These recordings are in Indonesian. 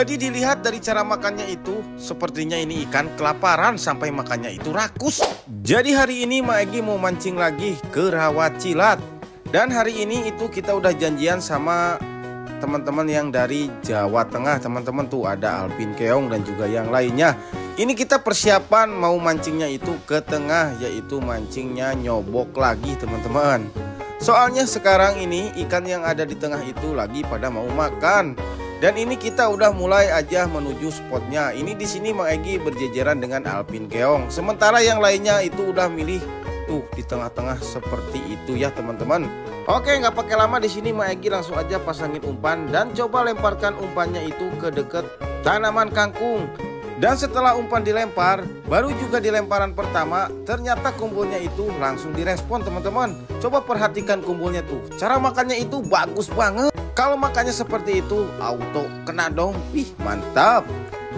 Jadi dilihat dari cara makannya itu, sepertinya ini ikan kelaparan sampai makannya itu rakus. Jadi hari ini Mak Egy mau mancing lagi ke rawa Cilat. Dan hari ini itu kita udah janjian sama teman-teman yang dari Jawa Tengah. Teman-teman tuh ada Alvin Keong dan juga yang lainnya. Ini kita persiapan mau mancingnya itu ke tengah, yaitu mancingnya nyobok lagi teman-teman. Soalnya sekarang ini ikan yang ada di tengah itu lagi pada mau makan. Dan ini kita udah mulai aja menuju spotnya. Ini di sini Mak Egy berjejeran dengan Alvin Keong. Sementara yang lainnya itu udah milih tuh di tengah-tengah seperti itu ya teman-teman. Oke, nggak pakai lama di sini Mak Egy langsung aja pasangin umpan dan coba lemparkan umpannya itu ke deket tanaman kangkung. Dan setelah umpan dilempar, baru juga di lemparan pertama, ternyata kumpulnya itu langsung direspon teman-teman. Coba perhatikan kumpulnya tuh, cara makannya itu bagus banget. Kalau makannya seperti itu, auto kena dong. Wih, mantap.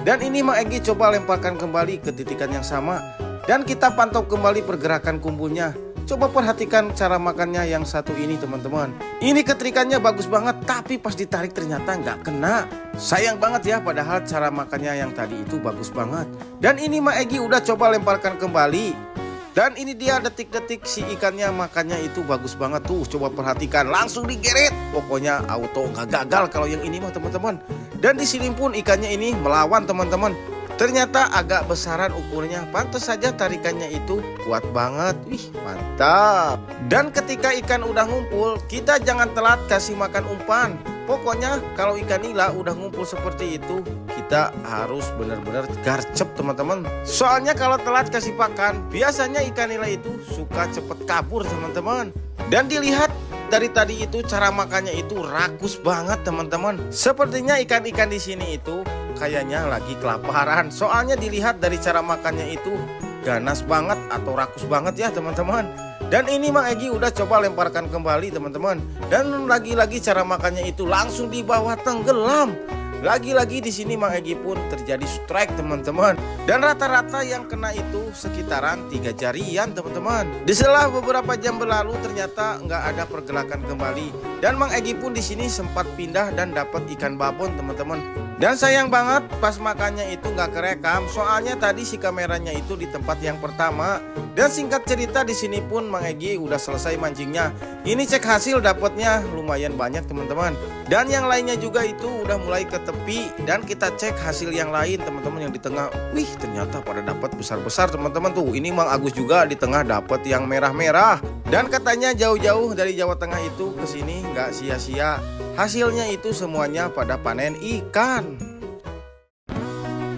Dan ini Mak Egy coba lemparkan kembali ke titikan yang sama. Dan kita pantau kembali pergerakan kumpulnya. Coba perhatikan cara makannya yang satu ini teman-teman. Ini ketrikannya bagus banget, tapi pas ditarik ternyata nggak kena. Sayang banget ya, padahal cara makannya yang tadi itu bagus banget. Dan ini Mak Egy udah coba lemparkan kembali. Dan ini dia detik-detik si ikannya makannya itu bagus banget tuh. Coba perhatikan, langsung digeret. Pokoknya auto nggak gagal kalau yang ini mah teman-teman. Dan di sini pun ikannya ini melawan teman-teman. Ternyata agak besaran ukurnya, pantas saja tarikannya itu kuat banget. Wih, mantap. Dan ketika ikan udah ngumpul, kita jangan telat kasih makan umpan. Pokoknya kalau ikan nila udah ngumpul seperti itu, kita harus benar-benar garcep teman-teman. Soalnya kalau telat kasih pakan, biasanya ikan nila itu suka cepet kabur teman-teman. Dan dilihat dari tadi itu cara makannya itu rakus banget teman-teman. Sepertinya ikan-ikan di sini itu kayaknya lagi kelaparan. Soalnya dilihat dari cara makannya itu ganas banget atau rakus banget ya teman-teman. Dan ini Mak Egy udah coba lemparkan kembali teman-teman. Dan lagi-lagi cara makannya itu langsung di bawah tenggelam. Lagi-lagi di sini Mak Egy pun terjadi strike teman-teman. Dan rata-rata yang kena itu sekitaran 3 jarian teman-teman. Setelah beberapa jam berlalu ternyata nggak ada pergerakan kembali. Dan Mak Egy pun di sini sempat pindah dan dapat ikan babon teman-teman. Dan sayang banget pas makannya itu nggak kerekam. Soalnya tadi si kameranya itu di tempat yang pertama. Dan singkat cerita di sini pun Mak Egy udah selesai mancingnya. Ini cek hasil dapatnya lumayan banyak teman-teman. Dan yang lainnya juga itu udah mulai ke tepi. Dan kita cek hasil yang lain teman-teman yang di tengah. Wih, ternyata pada dapat besar-besar teman-teman tuh. Ini Mang Agus juga di tengah dapat yang merah-merah. Dan katanya jauh-jauh dari Jawa Tengah itu ke sini nggak sia-sia. Hasilnya itu semuanya pada panen ikan.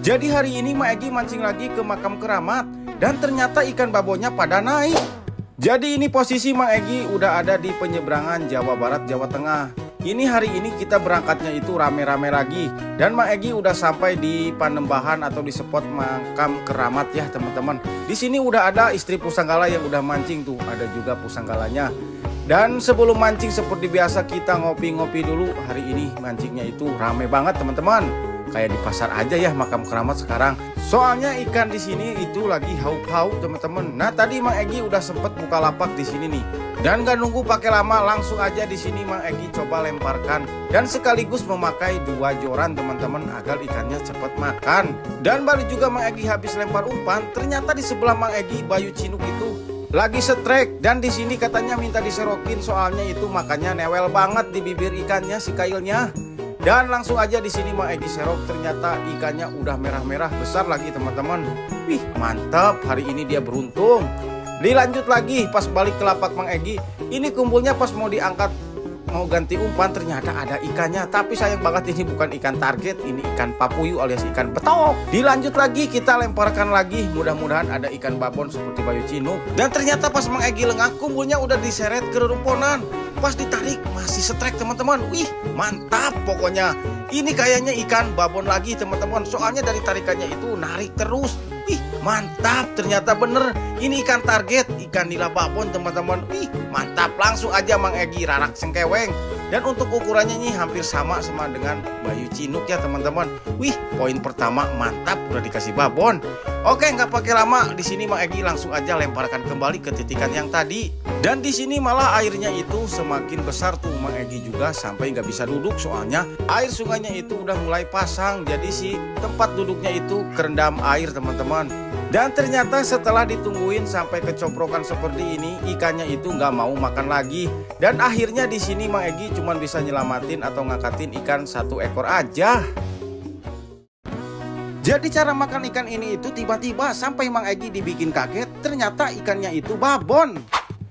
Jadi hari ini Mak Egy mancing lagi ke makam keramat. Dan ternyata ikan babonnya pada naik. Jadi ini posisi Mak Egy udah ada di penyeberangan Jawa Barat Jawa Tengah. Ini hari ini kita berangkatnya itu rame-rame lagi. Dan Mak Egy udah sampai di Panembahan atau di spot makam keramat ya teman-teman. Di sini udah ada istri Pusanggala yang udah mancing tuh. Ada juga pusanggalanya. Dan sebelum mancing seperti biasa kita ngopi-ngopi dulu. Hari ini mancingnya itu rame banget teman-teman. Kayak di pasar aja ya makam keramat sekarang. Soalnya ikan di sini itu lagi haup-haup teman-teman. Nah tadi Mak Egy udah sempet buka lapak di sini nih. Dan gak nunggu pakai lama, langsung aja di sini Mak Egy coba lemparkan. Dan sekaligus memakai 2 joran teman-teman agar ikannya cepat makan. Dan baru juga Mak Egy habis lempar umpan, ternyata di sebelah Mak Egy Bayu Cinuk itu lagi setrek. Dan di sini katanya minta diserokin soalnya itu makannya newel banget di bibir ikannya si kailnya. Dan langsung aja di sini Mak Egy serok, ternyata ikannya udah merah-merah besar lagi teman-teman. Wih, mantap, hari ini dia beruntung. Dilanjut lagi pas balik ke lapak Mak Egy. Ini kumpulnya pas mau diangkat mau ganti umpan ternyata ada ikannya. Tapi sayang banget ini bukan ikan target, ini ikan papuyu alias ikan betok. Dilanjut lagi kita lemparkan lagi, mudah-mudahan ada ikan babon seperti Bayu Cinuk. Dan ternyata pas Mak Egy lengah kumpulnya udah diseret ke rerumponan. Pas ditarik masih setrek teman-teman. Wih, mantap pokoknya. Ini kayaknya ikan babon lagi teman-teman. Soalnya dari tarikannya itu narik terus. Wih, mantap, ternyata bener. Ini ikan target, ikan nila babon teman-teman. Wih, mantap, langsung aja Mang Egy rarak sengkeweng. Dan untuk ukurannya ini hampir sama dengan Bayu Cinuk ya teman-teman. Wih, poin pertama mantap, udah dikasih babon. Oke, nggak pakai lama, di sini Mang Egy langsung aja lemparkan kembali ke titikan yang tadi. Dan di sini malah airnya itu semakin besar tuh Mang Egy juga sampai nggak bisa duduk, soalnya air sungainya itu udah mulai pasang. Jadi si tempat duduknya itu kerendam air teman-teman. Dan ternyata setelah ditungguin sampai kecoprokan seperti ini, ikannya itu nggak mau makan lagi. Dan akhirnya di sini Mang Egy cuma bisa nyelamatin atau ngangkatin ikan 1 ekor aja. Jadi cara makan ikan ini itu tiba-tiba sampai Mang Egy dibikin kaget, ternyata ikannya itu babon.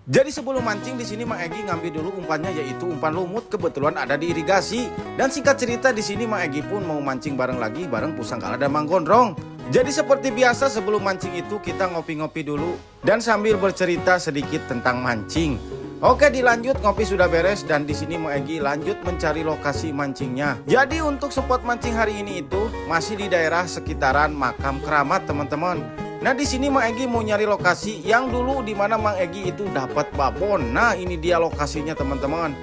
Jadi sebelum mancing di sini Mang Egy ngambil dulu umpannya, yaitu umpan lumut, kebetulan ada di irigasi. Dan singkat cerita di sini Mang Egy pun mau mancing bareng lagi bareng Pusangkala dan Mang Gondrong. Jadi seperti biasa sebelum mancing itu kita ngopi-ngopi dulu dan sambil bercerita sedikit tentang mancing. Oke, dilanjut, ngopi sudah beres dan di sini Mang Egy lanjut mencari lokasi mancingnya. Jadi untuk spot mancing hari ini itu masih di daerah sekitaran Makam Keramat teman-teman. Nah di sini Mang Egy mau nyari lokasi yang dulu dimana Mang Egy itu dapat babon. Nah ini dia lokasinya teman-teman.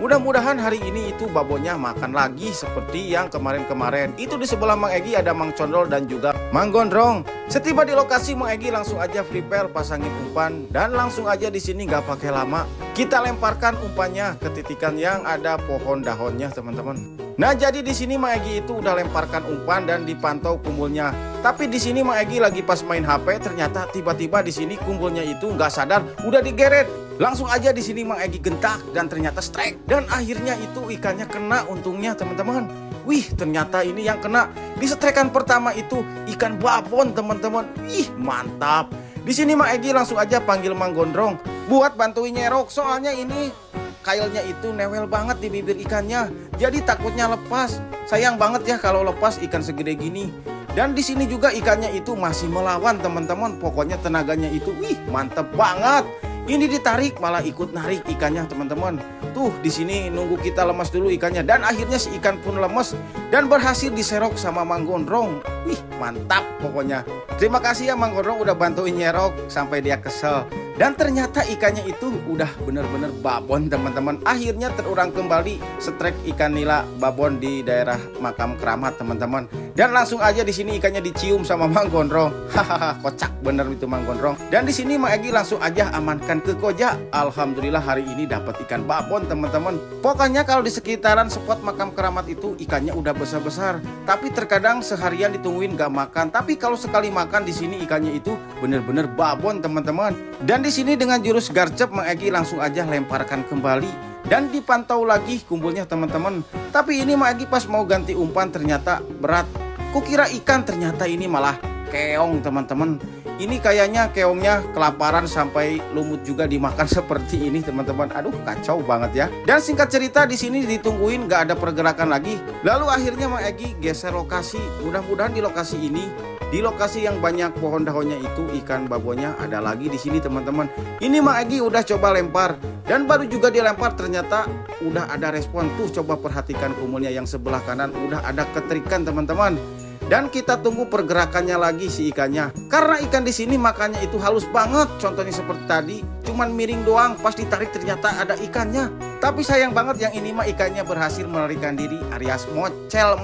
Mudah-mudahan hari ini itu babonnya makan lagi seperti yang kemarin-kemarin. Itu di sebelah Mang Egy ada Mang Condol dan juga Mang Gondrong. Setiba di lokasi Mang Egy langsung aja prepare pasangin umpan dan langsung aja di sini nggak pakai lama kita lemparkan umpannya ke titikan yang ada pohon daunnya teman-teman. Nah jadi di sini Mang Egy itu udah lemparkan umpan dan dipantau kumpulnya. Tapi di sini Mang Egy lagi pas main HP, ternyata tiba-tiba di sini kumpulnya itu nggak sadar udah digeret. Langsung aja di sini Mang Egy gentak dan ternyata strike. Dan akhirnya itu ikannya kena untungnya teman-teman. Wih, ternyata ini yang kena di strekan pertama itu ikan babon teman-teman. Ih, mantap. Di sini Mang Egy langsung aja panggil Mang Gondrong buat bantuin nyerok, soalnya ini kailnya itu newel banget di bibir ikannya. Jadi takutnya lepas. Sayang banget ya kalau lepas ikan segede gini. Dan di sini juga ikannya itu masih melawan teman-teman. Pokoknya tenaganya itu wih, mantep banget. Ini ditarik malah ikut narik ikannya teman-teman. Tuh di sini nunggu kita lemas dulu ikannya dan akhirnya si ikan pun lemes dan berhasil diserok sama Mang Gondrong. Wih, mantap pokoknya. Terima kasih ya Mang Gondrong udah bantuin nyerok sampai dia kesel. Dan ternyata ikannya itu udah bener-bener babon teman-teman. Akhirnya terurang kembali strike ikan nila babon di daerah Makam Keramat teman-teman. Dan langsung aja di sini ikannya dicium sama Mang Gondrong. Hahaha, kocak bener itu Mang Gondrong. Dan di sini Mang Egy langsung aja amankan ke koja. Alhamdulillah hari ini dapat ikan babon teman-teman. Pokoknya kalau di sekitaran spot Makam Keramat itu ikannya udah besar-besar. Tapi terkadang seharian ditungguin gak makan. Tapi kalau sekali makan di sini ikannya itu bener-bener babon teman-teman. Dan di sini dengan jurus garcep Mang Egy langsung aja lemparkan kembali dan dipantau lagi kumpulnya teman-teman. Tapi ini Mang Egy pas mau ganti umpan ternyata berat. Kukira ikan, ternyata ini malah keong teman-teman. Ini kayaknya keongnya kelaparan sampai lumut juga dimakan seperti ini teman-teman. Aduh, kacau banget ya. Dan singkat cerita di sini ditungguin gak ada pergerakan lagi. Lalu akhirnya Mang Egy geser lokasi. Mudah-mudahan di lokasi ini, di lokasi yang banyak pohon daunnya itu ikan babonnya ada lagi di sini teman-teman. Ini Mang Egy udah coba lempar dan baru juga dilempar ternyata udah ada respon. Tuh coba perhatikan kumulnya yang sebelah kanan udah ada keterikan teman-teman. Dan kita tunggu pergerakannya lagi si ikannya. Karena ikan di sini makannya itu halus banget. Contohnya seperti tadi, cuman miring doang, pas ditarik ternyata ada ikannya. Tapi sayang banget yang ini mah ikannya berhasil melarikan diri alias mocel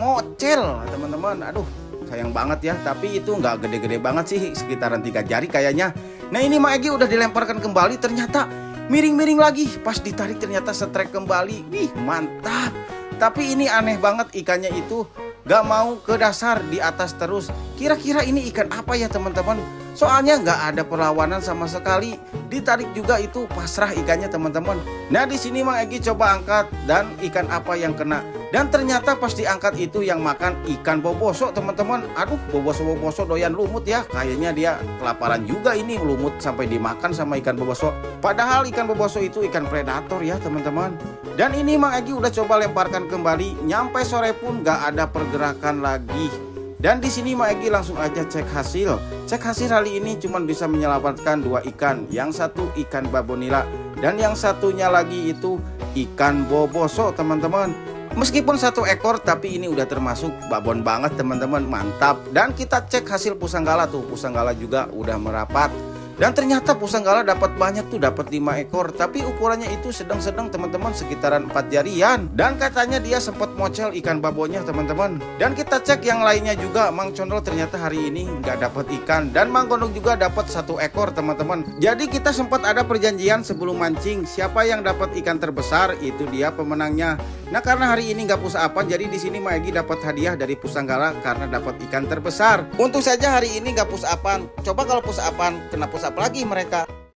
teman-teman. Aduh, sayang banget ya. Tapi itu nggak gede-gede banget sih, sekitaran 3 jari kayaknya. Nah ini Mang Egy udah dilemparkan kembali, ternyata miring-miring lagi. Pas ditarik ternyata strike kembali. Wih, mantap. Tapi ini aneh banget ikannya itu gak mau ke dasar, di atas terus. Kira-kira ini ikan apa ya teman-teman? Soalnya gak ada perlawanan sama sekali. Ditarik juga itu pasrah ikannya teman-teman. Nah di sini Mang Egy coba angkat dan ikan apa yang kena. Dan ternyata pas diangkat itu yang makan ikan boboso teman-teman. Aduh, boboso doyan lumut ya. Kayaknya dia kelaparan juga ini, lumut sampai dimakan sama ikan boboso. Padahal ikan boboso itu ikan predator ya teman-teman. Dan ini Mang Egy udah coba lemparkan kembali. Nyampe sore pun gak ada pergerakan lagi. Dan di sini Mang Egy langsung aja cek hasil. Cek hasil kali ini cuma bisa menyelamatkan 2 ikan. Yang satu ikan babonila dan yang satunya lagi itu ikan boboso teman-teman. Meskipun 1 ekor tapi ini udah termasuk babon banget teman-teman, mantap. Dan kita cek hasil Pusangkala tuh, Pusangkala juga udah merapat. Dan ternyata Pusanggala dapat banyak tuh, dapat 5 ekor. Tapi ukurannya itu sedang-sedang teman-teman, sekitaran 4 jarian. Dan katanya dia sempat mocel ikan babonya teman-teman. Dan kita cek yang lainnya juga, Mang Condol ternyata hari ini nggak dapat ikan. Dan Mang Gondong juga dapat 1 ekor teman-teman. Jadi kita sempat ada perjanjian sebelum mancing, siapa yang dapat ikan terbesar itu dia pemenangnya. Nah karena hari ini nggak push-upan, jadi di sini Ma Egy dapat hadiah dari Pusanggala karena dapat ikan terbesar. Untung saja hari ini nggak push-upan. Coba kalau push-upan, kena push up lagi mereka.